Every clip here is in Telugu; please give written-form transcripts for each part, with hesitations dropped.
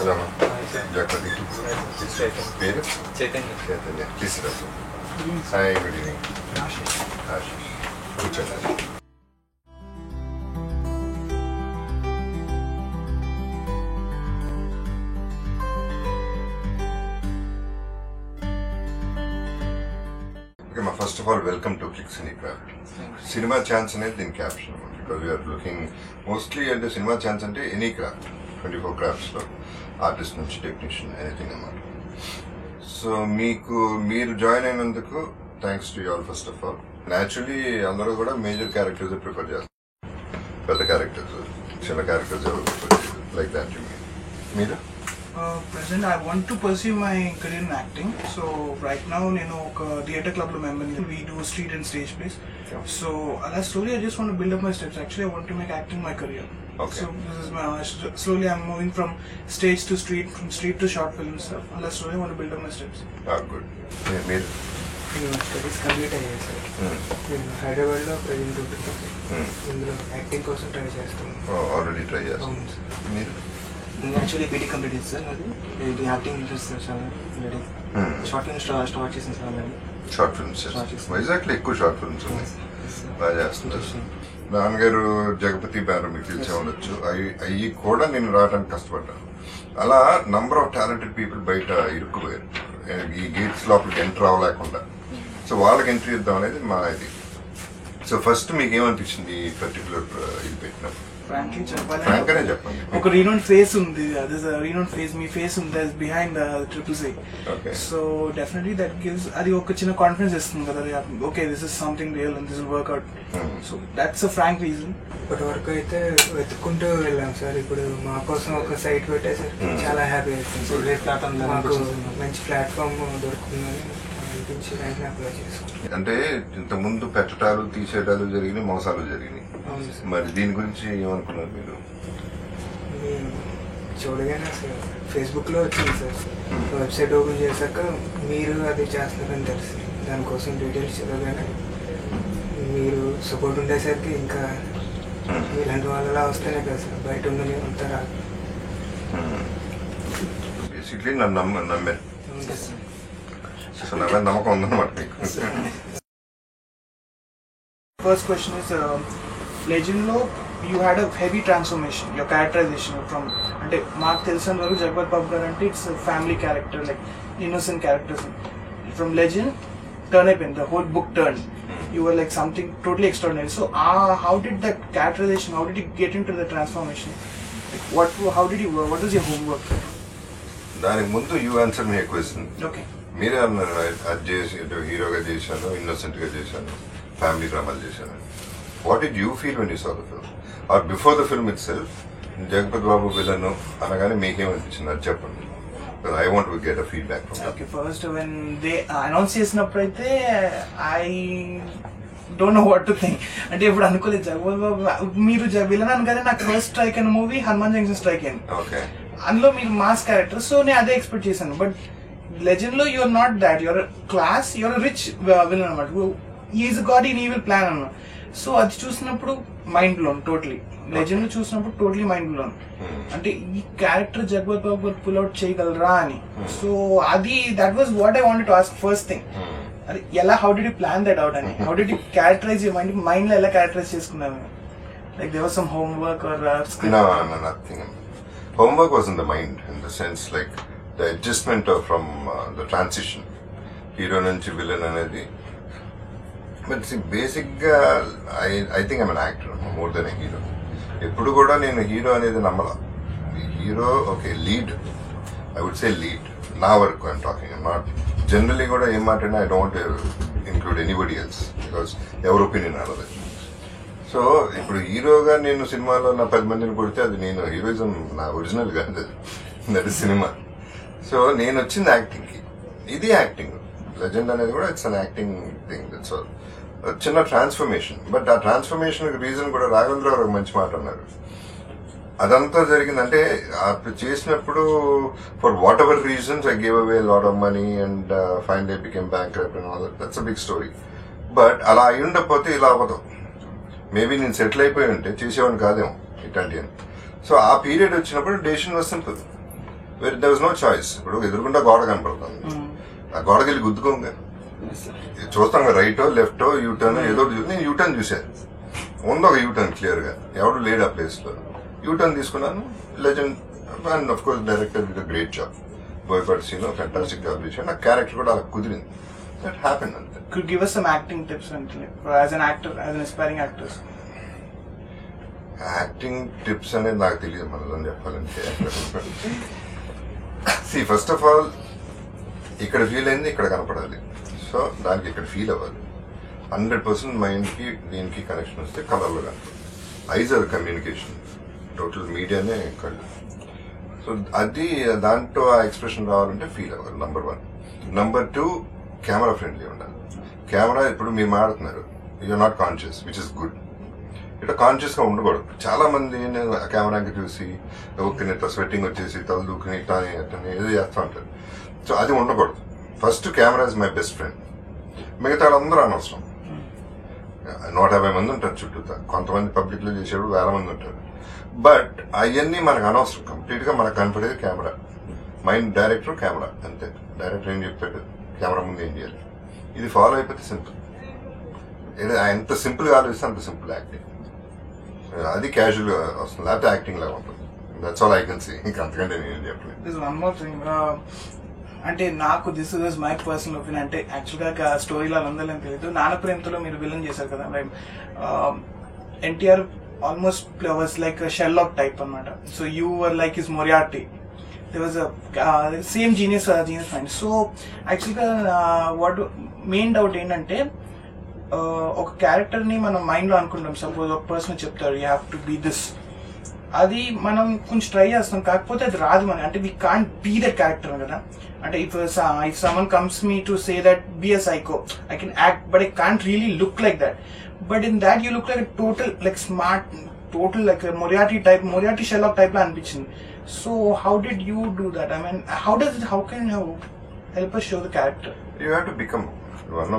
Hello, Jagpati. Peru? Chaitanya. Chaitanya. Please sit down. Hi, good evening. Ashish. కూర్చోండి. Okay, first of all, welcome to Click Cinecraft. Cinema chance అనేది దీని caption because we are looking mostly at the cinema chance అంటే any craft, 24 crafts లో ఆర్టిస్ట్ నుంచి టెక్నీషియన్ ఎనీథింగ్ అన్నమాట. సో మీరు జాయిన్ అయినందుకు thanks to all first of all. Naturally అందరూ కూడా మేజర్ క్యారెక్టర్స్ ప్రిఫర్ చేస్తారు, పెద్ద క్యారెక్టర్స్, చిన్న క్యారెక్టర్స్ ఎవరు ప్రిఫర్ చేయరు. లైక్ దాట్ యూ మీరు? Present, I want to pursue my career in acting. So right now, theatre club member. We do street and stage plays. Yeah. So slowly, I just want to build up my steps. Actually, I want to make acting my career. Okay. So this is my slowly I'm moving from stage to street, from street to short film stuff. Slowly, I want to build up my steps. Good. మీరు? స్టడీస్ కంప్లీట్ అయ్యాయి సార్. నేను హైదరాబాద్లో ప్రజెంట్ ఉంటున్నాను. ఇందులో యాక్టింగ్ కోసం ట్రై చేస్తాను. ఆల్రెడీ ట్రై చేస్తాను. మీరు? నేను యాక్చువల్లీ బీటెక్ కంప్లీట్ చేస్తాను సార్. అది ఇది యాక్టింగ్ ఇంట్రెస్ట్ సార్. చాలా షార్ట్ ఫిల్మ్ స్టార్ట్ చేసాను సార్. ఆల్రెడీ షార్ట్ ఫిల్మ్స్ వైజాగ్లో ఎక్కువ షార్ట్ ఫిల్మ్స్ ఉన్నాయి, బాగా చేస్తున్నారు. నాన్నగారు జగపతి బ్యానర్ మీకు తెలిసే ఉండొచ్చు. అవి కూడా నేను రావడానికి కష్టపడ్డాను. అలా నంబర్ ఆఫ్ టాలెంటెడ్ పీపుల్ బయట ఇరుక్కుపోయారు ఈ గేట్స్ లోపలికి ఎంటర్ అవ్వలేకుండా. సో వాళ్ళకి ఎంట్రీ ఇద్దాం అనేది మా ఇది. సో ఫస్ట్ మీకు ఏమనిపించింది ఈ పర్టికులర్ ఇది పెట్టినప్పుడు? Frankly, ఫ్రాంక్గానే చెప్పండి. ఒక renowned face ఉంది. There's a renowned face. Me face ఉంది. That's behind CCC. Okay. So definitely that gives అది ఒక చిన్న కాన్ఫిడెన్స్ ఇస్తుంది కదా. Okay, this is something real and this will work out. So that's a frank reason. ఇప్పటి వరకు అయితే వెతుక్కుంటూ వెళ్ళాం సార్. ఇప్పుడు మా కోసం ఒక సైట్ పెట్టేసరికి చాలా హ్యాపీ అవుతుంది. మాకు మంచి ప్లాట్ఫామ్ దొరుకుతుందని అనిపించి వెంటనే అప్లై చేసుకుంటాం. అంటే ఇంతకుముందు పెట్టడాలు తీసేటాలు జరిగినాయి, మోసాలు జరిగినాయి. మరి దీని గురించి ఏమనుకున్నారు మీరు? చూడగానే అసలు ఫేస్బుక్లో వచ్చింది సార్. వెబ్సైట్ ఓపెన్ చేశాక మీరు అది చేస్తున్నారని తెలిసి దానికోసం డీటెయిల్స్ చదవగానే మీరు సపోర్ట్ ఉండేసరికి ఇంకా ఇలాంటి వాళ్ళలా వస్తేనే కదా సార్ బయట ఉండని ఉంటారా. బేసిక్లీ నన్ను నమ్మారు. సో నా మీద నమ్మకం ఉందన్నమాట మీకు. First question is, Legend లో you had a heavy transformation, your characterization from అంటే మాకు తెలిసిన వరకు జగపతి బాబు గారు అంటే it's family character, like innocent characters. From legend turn అయిపోయింది, the whole book turn. You were like something totally extraordinary. So how did that characterization, how did you get into the transformation? Like, how did you work? What was your homework? దానికి ముందు you answer me question. Okay. మీరే అన్నారు అది చేసి హీరోగా చేశాను, ఇన్నోసెంట్గా చేశాను, ఫ్యామిలీ డ్రామాలు చేశాను. What did you feel when you saw the film or before the film it self? Jagapathi Babu villain అనగానే మీకేమనిపించింది అది చెప్పండి. I want to get a feedback from that. Okay, first when they announce చేసినప్పుడు అయితే I don't know what to think. అంటే ఇప్పుడు అనుకోలేదు జగపతి బాబు మీరు విలన్ అనగానే నాకు ఫస్ట్ స్ట్రైక్ అయిన మూవీ హనుమాన్ జంక్షన్ స్ట్రైక్ అయింది. Okay. అందులో మీరు మాస్ క్యారెక్టర్, సో నేను అదే ఎక్స్పెక్ట్ చేశాను. బట్ లెజెండ్ లో you're not that, you're class, you're rich villain అనమాట. Is god in evil plan అన్నమాట. సో అది చూసినప్పుడు మైండ్ బ్లోన్ టోటలీ. లెజెండ్ చూసినప్పుడు టోటలీ మైండ్ బ్లోన్. అంటే ఈ క్యారెక్టర్ జగపతి బాబు గారు పుల్ అవుట్ చేయగలరా అని. సో అది that was what I wanted to ask first thing. అది ఎలా, how did you plan that out అని, how did you characterise your mind లో ఎలా క్యారెక్టరైజ్ చేసుకున్నాము? Like there was some homework or script? No, nothing. Homework was in the mind, in the sense like the adjustment from the transition, hero nunchi villain anedi. But see, basically, I think I'm an actor more than a hero. ఎప్పుడు కూడా నేను హీరో అనేది నమ్మలా. Hero okay, lead, I would say lead. నా వరకు ఐమ్ టాకింగ్, నాట్ జనరలీ కూడా ఏం మాట్లాడినా I don't include anybody else because ఎవరి ఒపీనియన్ అవ్వదు. సో ఇప్పుడు హీరోగా నేను సినిమాలో నా 10 మందిని కొడితే అది నేను హీరోయిజం నా ఒరిజినల్ కాదు, అది సినిమా. సో నేను వచ్చింది యాక్టింగ్కి, ఇది యాక్టింగ్. లెజెండ్ అనేది కూడా it's an acting thing. That's all. చిన్న ట్రాన్స్ఫర్మేషన్. బట్ ఆ ట్రాన్స్ఫర్మేషన్ రీజన్ కూడా రాఘవేంద్ర గారు మంచి మాట అన్నారు. అదంతా జరిగిందంటే చేసినప్పుడు for whatever reasons I gave away lot of money and finally became bankrupt and all that's a big story. But అలా అయి ఉండకపోతే ఇలా అవ్వదు. మేబీ నేను సెటిల్ అయిపోయి ఉంటే చేసేవాడిని కాదేమో ఇట్లాంటి అని. సో ఆ పీరియడ్ వచ్చినప్పుడు decision was simple, there was no choice. ఇప్పుడు ఎదురుకుండా గోడ కనపడుతుంది, ఆ గోడకి వెళ్ళి గుద్దుకోంగా చూస్తాం కదా, రైటో లెఫ్టో యూటర్న్ ఏదో. నేను యూటర్న్ చూశాను, ఉంది ఒక యూటర్న్ క్లియర్ గా, ఎవడు లేడు ఆ ప్లేస్ లో. యూటర్న్ తీసుకున్నాను. Legend and of course director with great job, Boyapati scene fantastic job చేశాను. నా క్యారెక్టర్ కూడా అలా కుదిరింది. దట్ హ్యాపెండ్ అంతే. Could give us some acting tips as an actor, as an aspiring actor? Acting tips అనేది నాకు తెలియదు మనదని చెప్పాలంటే. ఫస్ట్ ఆఫ్ ఆల్ ఇక్కడ ఫీల్ అయింది ఇక్కడ కనపడాలి. సో దానికి ఇక్కడ ఫీల్ అవ్వాలి. 100% మైండ్కి దీనికి కనెక్షన్ వస్తే కలర్లో కనపడాలి. ఐజ్ ఆర్ కమ్యూనికేషన్, టోటల్ మీడియానే కళ్ళు. సో అది దాంట్లో ఆ ఎక్స్ప్రెషన్ రావాలంటే ఫీల్ అవ్వాలి. నంబర్ 1. నంబర్ 2, కెమెరా ఫ్రెండ్లీ ఉండాలి. కెమెరా ఇప్పుడు మీరు మాడుతున్నారు, you're not conscious, which is good. ఇట్లా కాన్షియస్ గా ఉండకూడదు. చాలా మంది కెమెరాకి చూసి ఓకే ఇట్లా స్వెట్టింగ్ వచ్చేసి తల దూకుని ఇట్లా ఏదో చేస్తూ ఉంటారు. సో అది ఉండకూడదు. First camera is my best friend. మిగతా వాళ్ళందరూ అనవసరం. 150 మంది ఉంటారు చుట్టూతా, కొంతమంది పబ్లిక్ లో చేసేవాడు 1000 మంది ఉంటారు. బట్ అవన్నీ మనకు అనవసరం. కంప్లీట్ గా మనకు కనపడేది కెమెరా. మైండ్ డైరెక్టర్ కెమెరా అంతే. డైరెక్టర్ ఏం చెప్తాడు, కెమెరా ముందు ఏం చేయాలి, ఇది ఫాలో అయిపోతే సింపుల్. ఎంత సింపుల్ గా ఆలోచిస్తే అంత సింపుల్ యాక్టింగ్. అది క్యాజువల్ గా వస్తుంది, లేకపోతే యాక్టింగ్ లాగా ఉంటుంది. That's all I can see. ఇంకా అంతకంటే నేను చెప్పలేదు. వన్ మోర్ థింగ్, అంటే నాకు this is my personal opinion. అంటే యాక్చువల్ గా స్టోరీలో అందరూ తెలియదు. నాన్న ప్రేమతో మీరు విలన్ చేశారు కదా, NTR almost was like Sherlock type అనమాట. So you were like his Moriarty. there was a same genius mind. So యాక్చువల్గా వాట్ మెయిన్ డౌట్ ఏంటంటే, ఒక క్యారెక్టర్ని మనం మైండ్లో అనుకుంటాం. సపోజ్ ఒక పర్సన్ చెప్తారు you have to be this, అది మనం కొంచెం ట్రై చేస్తాం, కాకపోతే అది రాదు మనకి. అంటే we can't be that character కదా. అంటే if someone comes me to say that be a psycho, I can act but I can't really look like that. But in that you look like total like smart, total like Moriarty Sherlock type లా అనిపించింది. So how did you do that? I mean, how can you help us show the character? You have to become.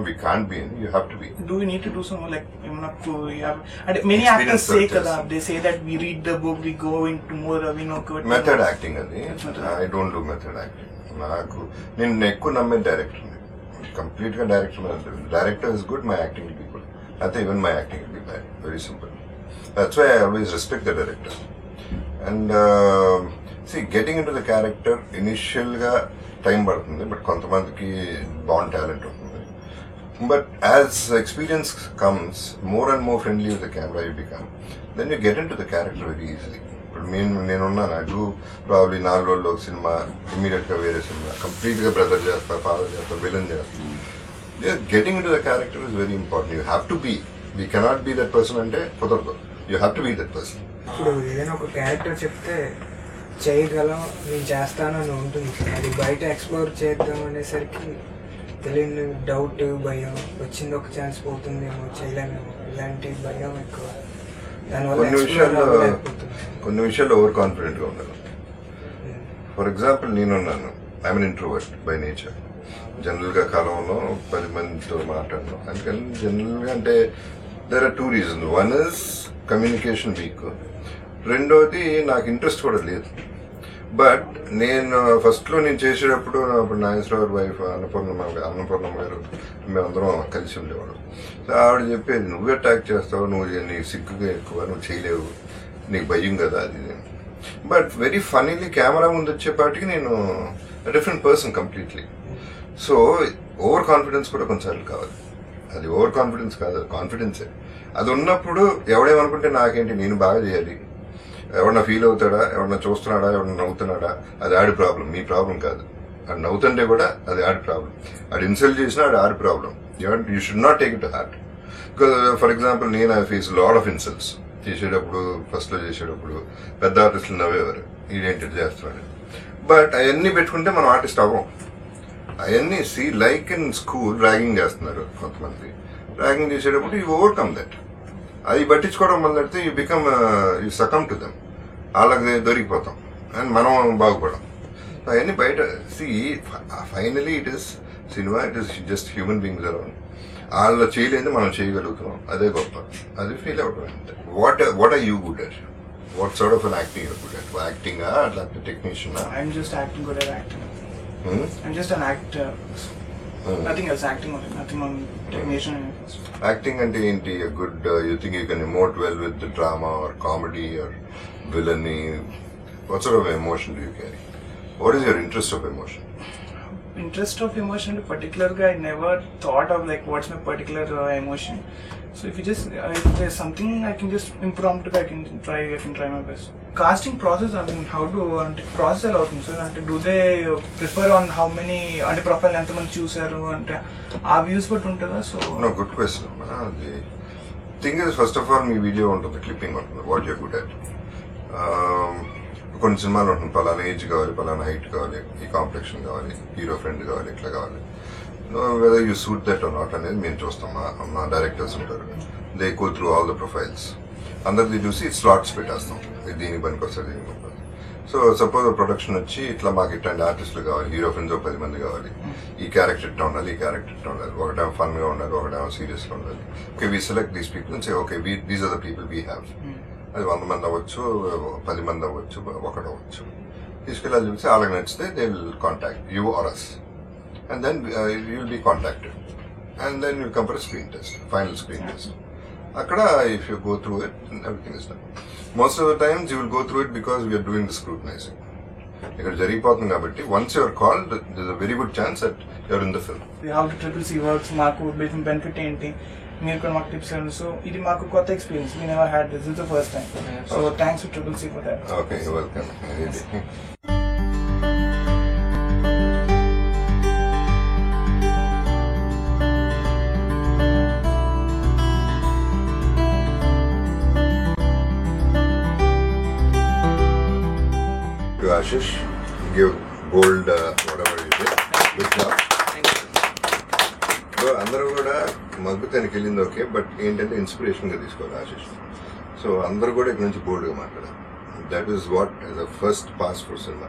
We can't be. You have to be. Do we need to do some like and many actors say kada, they say that we read the book, we go into more method acting adi. I don't do method acting. నేను ఎక్కువ నమ్మే డైరెక్టర్. కంప్లీట్ గా director is good, my acting will be good. అయితే even my acting will be bad. Very simple. That's why I always respect the director. And getting in to the character initial గా టైం పడుతుంది, బట్ కొంతమందికి బాగుంది టాలెంట్ ఉంటుంది. But as experience comes, more and more friendly with the camera you become, then you get in to the character very easily. ఇప్పుడు నేనున్నాను, ఐ డూ ప్రాబ్లీ 4 రోజుల్లో ఒక సినిమా, ఇమ్మీడియట్ గా వేరే సినిమా, కంప్లీట్ గా బ్రదర్ చేస్తా, ఫాదర్ చేస్తా, విలన్ చేస్తా. Getting in to the character is very important. You have to be. We cannot be that person అంటే కుదరదు. You have to be that person. ఇప్పుడు ఏదైనా ఒక క్యారెక్టర్ చెప్తే చేయగలం, నేను చేస్తాను అని ఉంటుంది. అది బయట ఎక్స్ప్లోర్ చేద్దాం అనేసరికి తెలియని డౌట్, భయం, వచ్చింది ఒక ఛాన్స్ పోతుందేమో, చేయలేమేమో, ఇలాంటి భయం ఎక్కువ. కొన్ని విషయాల్లో ఓవర్ కాన్ఫిడెంట్ గా ఉండాలి. ఫర్ ఎగ్జాంపుల్ నేనున్నాను, I'm introvert by nature. General గా కాలంలో 10 మందితో మాట్లాడను. అందుకని జనరల్ గా అంటే there are 2 reasons. One is communication weak, రెండోది నాకు ఇంట్రెస్ట్ కూడా లేదు. బట్ నేను ఫస్ట్ లో నేను చేసేటప్పుడు నాగేశ్వరరావు వైఫ్ అన్నపూర్ణమ్మ గారు మేమందరం కలిసి ఉండేవాడు. సో ఆవిడ చెప్పేది, నువ్వే అటాక్ చేస్తావు, నీకు సిగ్గుగా ఎక్కువ, నువ్వు చేయలేవు, నీకు భయం కదా అది. బట్ వెరీ ఫనీలీ కెమెరా ముందు వచ్చేపాటికి నేను different person completely. So over confidence కూడా కొన్నిసార్లు కావాలి. అది ఓవర్ కాన్ఫిడెన్స్ కాదు, కాన్ఫిడెన్సే. అది ఉన్నప్పుడు ఎవడేమనుకుంటే నాకేంటి, నేను బాగా చేయాలి, ఎవరన్నా ఫీల్ అవుతాడా, ఎవరన్నా చూస్తున్నాడా, ఎవరన్నా నవ్వుతున్నాడా, అది ఆడి ప్రాబ్లం, మీ ప్రాబ్లం కాదు. అది నవ్వుతుంటే కూడా అది ఆడి ప్రాబ్లం. అది ఇన్సల్ట్ చేసినా అది ఆడి problem. You should not take it to heart. Because for example నేను I face lot of insults చేసేటప్పుడు. ఫస్ట్ లో చేసేటప్పుడు పెద్ద ఆర్టిస్టులు నవ్వేవారు, ఇదేంటి చేస్తున్నాడు. బట్ అవన్నీ పెట్టుకుంటే మనం ఆర్టిస్ట్ అవ్వం. అవన్నీ లైక్ ఇన్ స్కూల్ ర్యాగింగ్ చేస్తున్నారు కొంతమంది. ర్యాగింగ్ చేసేటప్పుడు యూ ఓవర్కమ్ దట్. అది పట్టించుకోవడం మొదలెడితే you become you succumb to them. వాళ్ళకి దొరికిపోతాం అండ్ మనం బాగుపడం. అవన్నీ బయట finally it is cinema, it is just human beings around. వాళ్ళు చేయలేదు, మనం చేయగలుగుతున్నాం, అదే గొప్ప. అది ఫీల్ అవ్వడం. What are you good at? What sort of an acting you're good at? Acting లేకపోతే technician? I'm just acting good at acting. I'm just an actor. Nothing else, acting only. Nothing on technician. Acting అంటే ఏంటి? Good you think you can emote well with the drama or comedy or villainy? What sort of emotion do you carry? What is your interest of emotion? Interest of emotion, particularly I never thought of like what's my particular emotion. So if there's something I can just impromptu, I can try my best. Casting process, I mean, how to process ఎలా అవుతుంది సార్? అంటే do they prefer on how many అంటే ప్రొఫైల్ ఎంతమంది చూసారు అంటే ఆ వ్యూస్ బట్టి ఉంటుందా? So no, good question. The thing is, first of all మీ వీడియో ఉంటుంది, క్లిప్పింగ్ ఉంటుంది, వాట్ యూర్ గుడ్ అట్. కొన్ని సినిమాలు ఉంటుంది, పలానా ఏజ్ కావాలి, పలానా హైట్ కావాలి, ఈ కాంప్లెక్షన్ కావాలి, హీరో ఫ్రెండ్ కావాలి, ఇట్లా కావాలి. Whether you suit that or not అనేది మేము చూస్తాం. మా డైరెక్టర్స్ ఉంటారు, they go through all the profiles. అందరిది చూసి స్లాట్స్ పెట్టేస్తాం, దీనికి పనికి వస్తుంది, దీనికి పనికి వస్తుంది. సో సపోజ్ ప్రొడక్షన్ వచ్చి ఇట్లా మాకు ఇట్లాంటి ఆర్టిస్టులు కావాలి, హీరో ఫ్రెండ్స్ 10 మంది కావాలి, ఈ క్యారెక్టర్ ఇట్లా ఉండాలి, ఈ క్యారెక్టర్ ఇట్లా ఉండాలి, ఒకటేమో ఫన్గా ఉండాలి, ఒకటేమో సీరియస్గా ఉండాలి. Okay, we select these people and say okay these are the people we have. అది 100 మంది అవ్వచ్చు, 10 మంది అవ్వచ్చు, ఒకటి అవ్వచ్చు. తీసుకెళ్ళాలి చూసి వాళ్ళకి నచ్చితే they will contact you or us, and then you will be contacted, and then you come for screen test, final screen test. అక్కడ if you go through it, everything is done. Most of the times you will go through it because we're doing the scrutinising. ఇక్కడ జరిగిపోతుంది కాబట్టి once you're called, this a very good chance that you're in the film. How to CCC works, మాకు బెనిఫిట్ ఏంటి, మీరు కూడా మాకు టిప్స్ ఇవ్వండి. సో ఇది మాకు కొత్త experience, we never had this, is the first time. So thanks to CCC for that. Okay, you welcome. Ashish, give gold whatever you did. Good job. So అందరూ కూడా మగ్గుతానికి వెళ్ళింది ఓకే, బట్ ఏంటంటే ఇన్స్పిరేషన్గా తీసుకోవాలి ఆశిష్. సో అందరూ కూడా ఇక్కడ నుంచి బోల్డ్గా మాట్లాడాలి. That is what is the first pass for cinema.